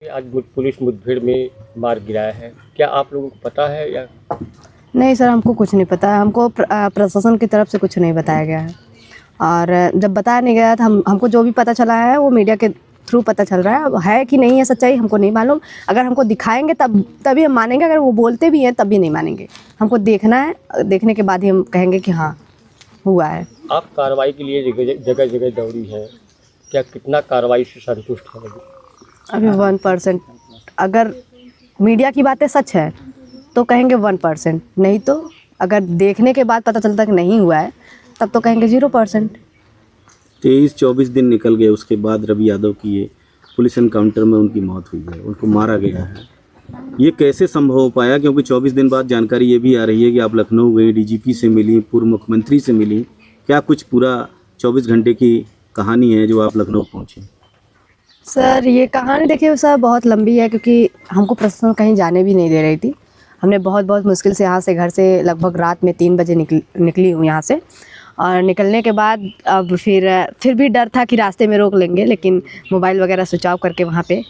आज पुलिस मुठभेड़ में मार गिराया है, क्या आप लोगों को पता है या? नहीं सर, हमको कुछ नहीं पता है। हमको प्रशासन की तरफ से कुछ नहीं बताया गया है, और जब बताया नहीं गया था हमको जो भी पता चला है वो मीडिया के थ्रू पता चल रहा है। अब है कि नहीं है सच्चाई हमको नहीं मालूम। अगर हमको दिखाएंगे तभी हम मानेंगे, अगर वो बोलते भी हैं तब भी नहीं मानेंगे। हमको देखना है, देखने के बाद ही हम कहेंगे कि हाँ हुआ है। आप कार्रवाई के लिए जगह जगह दौड़ी हैं, क्या कितना कार्रवाई से संतुष्ट हैं? अभी 1%। अगर मीडिया की बातें सच है तो कहेंगे 1%, नहीं तो अगर देखने के बाद पता चलता कि नहीं हुआ है तब तो कहेंगे 0%। 23-24 दिन निकल गए, उसके बाद रवि यादव की ये पुलिस एनकाउंटर में उनकी मौत हुई है, उनको मारा गया है। ये कैसे संभव हो पाया? क्योंकि 24 दिन बाद जानकारी ये भी आ रही है कि आप लखनऊ गई, डीजीपी से मिली, पूर्व मुख्यमंत्री से मिली। क्या कुछ पूरा 24 घंटे की कहानी है जो आप लखनऊ पहुँचे? सर ये कहानी देखिए सर बहुत लंबी है, क्योंकि हमको प्रशासन कहीं जाने भी नहीं दे रही थी। हमने बहुत मुश्किल से यहाँ से घर से लगभग रात में 3 बजे निकली हूँ यहाँ से। और निकलने के बाद अब फिर भी डर था कि रास्ते में रोक लेंगे, लेकिन मोबाइल वगैरह स्विच ऑफ करके वहाँ पे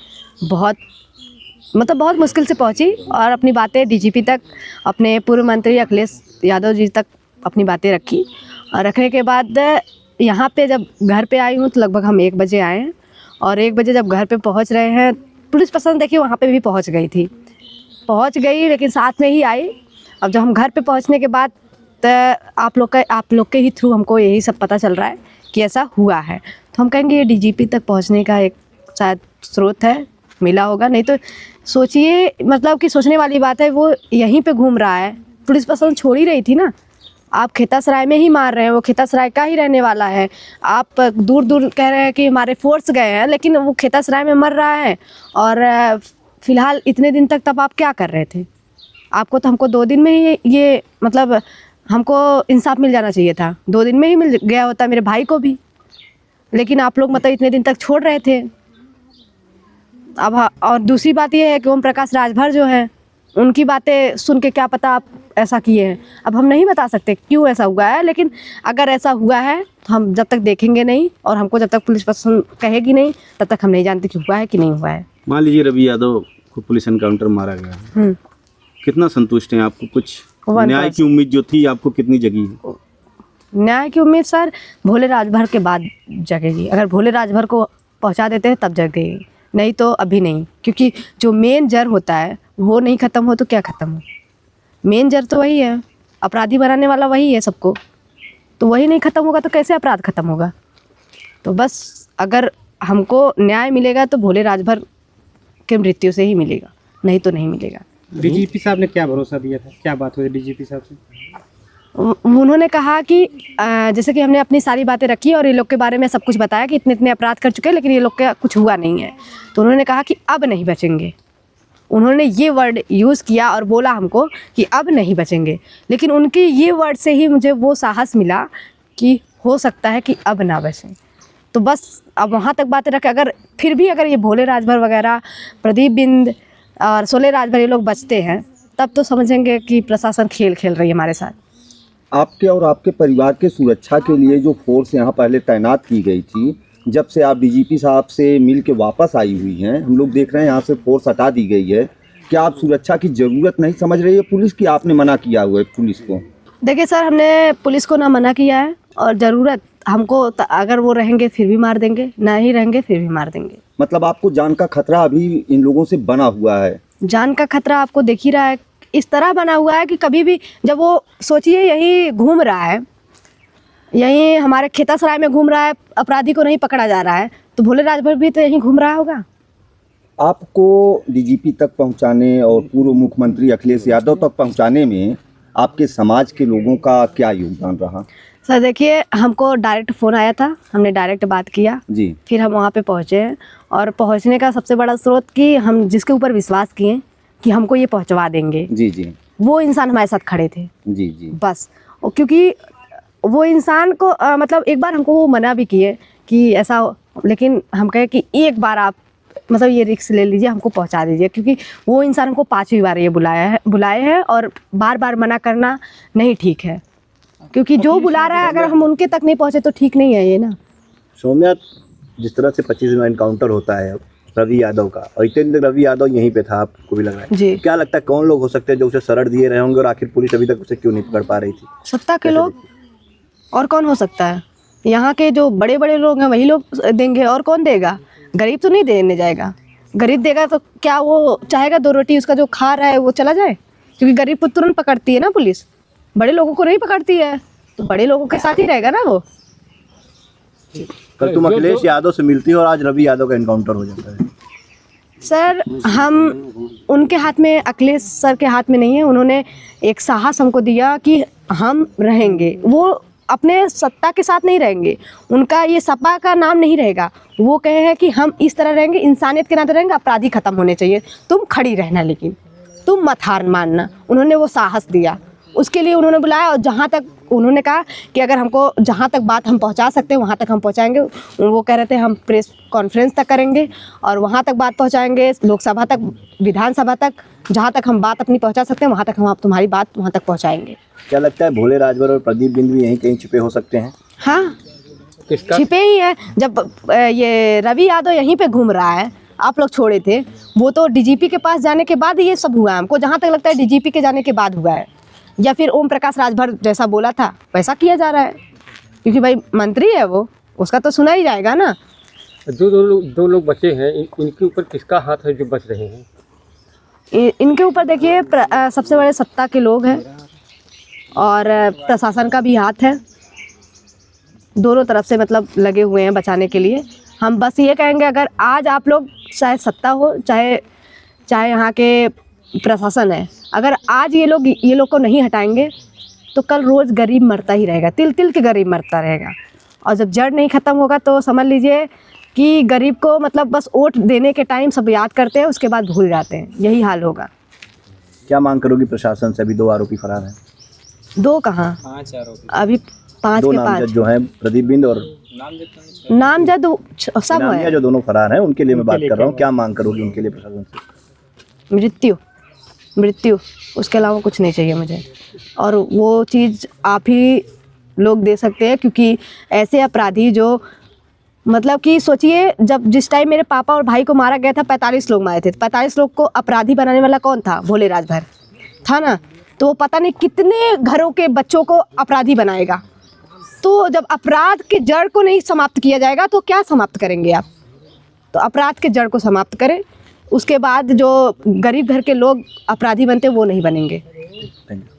बहुत मुश्किल से पहुँची और अपनी बातें डीजीपी तक, अपने पूर्व मंत्री अखिलेश यादव जी तक अपनी बातें रखी। और रखने के बाद यहाँ पे जब घर पे आई हूँ तो लगभग हम 1 बजे आए हैं, और 1 बजे जब घर पे पहुँच रहे हैं, पुलिस प्रशासन देखिए वहाँ पे भी पहुँच गई लेकिन साथ में ही आई। अब जब हम घर पे पहुँचने के बाद तो आप लोग के ही थ्रू हमको यही सब पता चल रहा है कि ऐसा हुआ है, तो हम कहेंगे ये डीजीपी तक पहुँचने का एक शायद स्रोत है, मिला होगा। नहीं तो सोचिए, मतलब कि सोचने वाली बात है, वो यहीं पे घूम रहा है। पुलिस प्रशासन छोड़ ही रही थी ना। आप खेतासराय में ही मार रहे हैं, वो खेतासराय का ही रहने वाला है। आप दूर कह रहे हैं कि हमारे फोर्स गए हैं, लेकिन वो खेतासराय में मर रहा है। और फिलहाल इतने दिन तक तब आप क्या कर रहे थे? आपको तो हमको 2 दिन में ही ये मतलब हमको इंसाफ मिल जाना चाहिए था। 2 दिन में ही मिल गया होता मेरे भाई को भी, लेकिन आप लोग मतलब इतने दिन तक छोड़ रहे थे। अब और दूसरी बात ये है कि ओम प्रकाश राजभर जो है, उनकी बातें सुन के क्या पता आप ऐसा किए हैं। अब हम नहीं बता सकते क्यों ऐसा हुआ है, लेकिन अगर ऐसा हुआ है तो हम जब तक देखेंगे नहीं और हमको जब तक पुलिस प्रशासन कहेगी नहीं तब तक हम नहीं जानते कि हुआ है कि नहीं हुआ है। मान लीजिए रवि यादव को पुलिस एनकाउंटर मारा गया, कितना संतुष्ट हैं? आपको कुछ न्याय की उम्मीद जो थी आपको कितनी जगी है? न्याय की उम्मीद सर भोले राजभर के बाद जगेगी। अगर भोले राजभर को पहुंचा देते हैं तब जगेगी, नहीं तो अभी नहीं। क्योंकि जो मेन जड़ होता है वो नहीं ख़त्म हो तो क्या ख़त्म हो? मेन जड़ तो वही है, अपराधी बनाने वाला वही है सबको। तो वही नहीं ख़त्म होगा तो कैसे अपराध ख़त्म होगा? तो बस अगर हमको न्याय मिलेगा तो भोले राजभर के मृत्यु से ही मिलेगा, नहीं तो नहीं मिलेगा। डीजीपी साहब ने क्या भरोसा दिया था? क्या बात हुई डीजीपी साहब से? उन्होंने कहा कि जैसे कि हमने अपनी सारी बातें रखी और ये लोग के बारे में सब कुछ बताया कि इतने अपराध कर चुके हैं, लेकिन ये लोग का कुछ हुआ नहीं है। तो उन्होंने कहा कि अब नहीं बचेंगे। उन्होंने ये वर्ड यूज़ किया और बोला हमको कि अब नहीं बचेंगे, लेकिन उनके ये वर्ड से ही मुझे वो साहस मिला कि हो सकता है कि अब ना बचें। तो बस अब वहाँ तक बातें रखें। अगर फिर भी अगर ये भोले राजभर वगैरह, प्रदीप बिंद और शोले राजभर ये लोग बचते हैं, तब तो समझेंगे कि प्रशासन खेल खेल रही है हमारे साथ। आपके और आपके परिवार के सुरक्षा के लिए जो फोर्स यहाँ पहले तैनात की गई थी, जब से आप डीजीपी साहब से मिल के वापस आई हुई हैं, हम लोग देख रहे हैं यहाँ से फोर्स हटा दी गई है। क्या आप सुरक्षा की ज़रूरत नहीं समझ रही है पुलिस की? आपने मना किया हुआ है पुलिस को? देखिए सर, हमने पुलिस को ना मना किया है, और ज़रूरत हमको अगर वो रहेंगे फिर भी मार देंगे, ना ही रहेंगे फिर भी मार देंगे। मतलब आपको जान का खतरा अभी इन लोगों से बना हुआ है? जान का खतरा आपको दिख ही रहा है, इस तरह बना हुआ है कि कभी भी जब वो सोचिए यहीं घूम रहा है, यहीं हमारे खेतासराय में घूम रहा है, अपराधी को नहीं पकड़ा जा रहा है, तो भोले राजभर भी तो यहीं घूम रहा होगा। आपको डीजीपी तक पहुंचाने और पूर्व मुख्यमंत्री अखिलेश यादव तक पहुंचाने में आपके समाज के लोगों का क्या योगदान रहा? सर देखिए, हमको डायरेक्ट फ़ोन आया था, हमने डायरेक्ट बात किया जी। फिर हम वहाँ पे पहुँचे हैं, और पहुँचने का सबसे बड़ा स्रोत कि हम जिसके ऊपर विश्वास किए कि हमको ये पहुँचवा देंगे, जी, वो इंसान हमारे साथ खड़े थे। जी। बस क्योंकि वो इंसान को मतलब एक बार हमको वो मना भी किए कि ऐसा, लेकिन हम कहे कि एक बार आप मतलब ये रिस्क ले लीजिए, हमको पहुंचा दीजिए। क्योंकि वो इंसान हमको 5वीं बार ये बुलाए हैं और बार मना करना नहीं ठीक है, क्योंकि जो बुला रहा है अगर हम उनके तक नहीं पहुंचे तो ठीक नहीं है ये ना। सौम्या, जिस तरह से 25 दिन एनकाउंटर होता है, रवि यादव का, और इतने दिन तक रवि यादव यहीं पे था, आपको भी लग रहा है जी। क्या लगता है कौन लोग हो सकते हैं जो उसे शरण दिए रहे होंगे और आखिर पुलिस अभी तक उसे क्यों नहीं पकड़ पा रही थी? सत्ता के लोग, और कौन हो सकता है? यहाँ के जो बड़े बड़े लोग हैं वही लोग देंगे, और कौन देगा? गरीब तो नहीं देने जाएगा। गरीब देगा तो क्या वो चाहेगा 2 रोटी उसका जो खा रहा है वो चला जाए? क्योंकि गरीब को तुरंत पकड़ती है ना पुलिस, बड़े लोगों को नहीं पकड़ती है, तो बड़े लोगों के साथ ही रहेगा ना वो। कल तुम अखिलेश यादव से मिलती हो और आज रवि यादव का एनकाउंटर हो जाता है। सर हम उनके हाथ में, अखिलेश सर के हाथ में नहीं है। उन्होंने एक साहस हमको दिया कि हम रहेंगे, वो अपने सत्ता के साथ नहीं रहेंगे, उनका ये सपा का नाम नहीं रहेगा। वो कहे हैं कि हम इस तरह रहेंगे, इंसानियत के नाते रहेंगे, अपराधी खत्म होने चाहिए, तुम खड़ी रहना, लेकिन तुम मत हार मानना। उन्होंने वो साहस दिया, उसके लिए उन्होंने बुलाया, और जहाँ तक उन्होंने कहा कि अगर हमको जहाँ तक बात हम पहुँचा सकते हैं वहाँ तक हम पहुँचाएंगे। वो कह रहे थे हम प्रेस कॉन्फ्रेंस तक करेंगे और वहाँ तक बात पहुँचाएंगे, लोकसभा तक, विधानसभा तक, जहाँ तक हम बात अपनी पहुँचा सकते हैं वहाँ तक हम आप तुम्हारी बात वहाँ तक पहुँचाएंगे। क्या लगता है भोले राजभर और प्रदीप बिंद भी यहीं कहीं छिपे हो सकते हैं? हाँ, किसका? छिपे ही है। जब ये रवि यादव यहीं पे घूम रहा है, आप लोग छोड़े थे, वो तो डीजीपी के पास जाने के बाद ये सब हुआ है। हमको जहाँ तक लगता है डीजीपी के जाने के बाद हुआ है, या फिर ओम प्रकाश राजभर जैसा बोला था वैसा किया जा रहा है, क्योंकि भाई मंत्री है वो, उसका तो सुना ही जाएगा ना। दो लोग बचे हैं, इनके ऊपर किसका हाथ है जो बच रहे हैं? इनके ऊपर देखिए सबसे बड़े सत्ता के लोग हैं और प्रशासन का भी हाथ है, दोनों तरफ से मतलब लगे हुए हैं बचाने के लिए। हम बस ये कहेंगे, अगर आज आप लोग, चाहे सत्ता हो चाहे यहाँ के प्रशासन है, अगर आज ये लोग को नहीं हटाएंगे तो कल रोज़ गरीब मरता ही रहेगा, तिल तिल के गरीब मरता रहेगा। और जब जड़ नहीं ख़त्म होगा तो समझ लीजिए कि गरीब को मतलब बस वोट देने के टाइम सब याद करते हैं, उसके बाद भूल जाते हैं, यही हाल होगा। क्या मांग करोगी प्रशासन से? अभी 2 आरोपी फरार हैं। 2 कहाँ, 5 आरोपी, अभी 5 2 के नामजद 5 जो हैं, प्रदीप बिंद और नामजद सब इनामिया है। जो दोनों फरार हैं उनके लिए मैं बात कर रहा हूँ। क्या मांग करोगी उनके लिए प्रशासन से? मृत्यु, उसके अलावा कुछ नहीं चाहिए मुझे। और वो चीज़ आप ही लोग दे सकते हैं, क्योंकि ऐसे अपराधी जो मतलब कि सोचिए, जिस टाइम मेरे पापा और भाई को मारा गया था 45 लोग मारे थे, 45 लोग को अपराधी बनाने वाला कौन था? भोले राजभर था ना। तो वो पता नहीं कितने घरों के बच्चों को अपराधी बनाएगा। तो जब अपराध के जड़ को नहीं समाप्त किया जाएगा तो क्या समाप्त करेंगे आप? तो अपराध के जड़ को समाप्त करें, उसके बाद जो गरीब घर के लोग अपराधी बनते हैं वो नहीं बनेंगे। Thank you.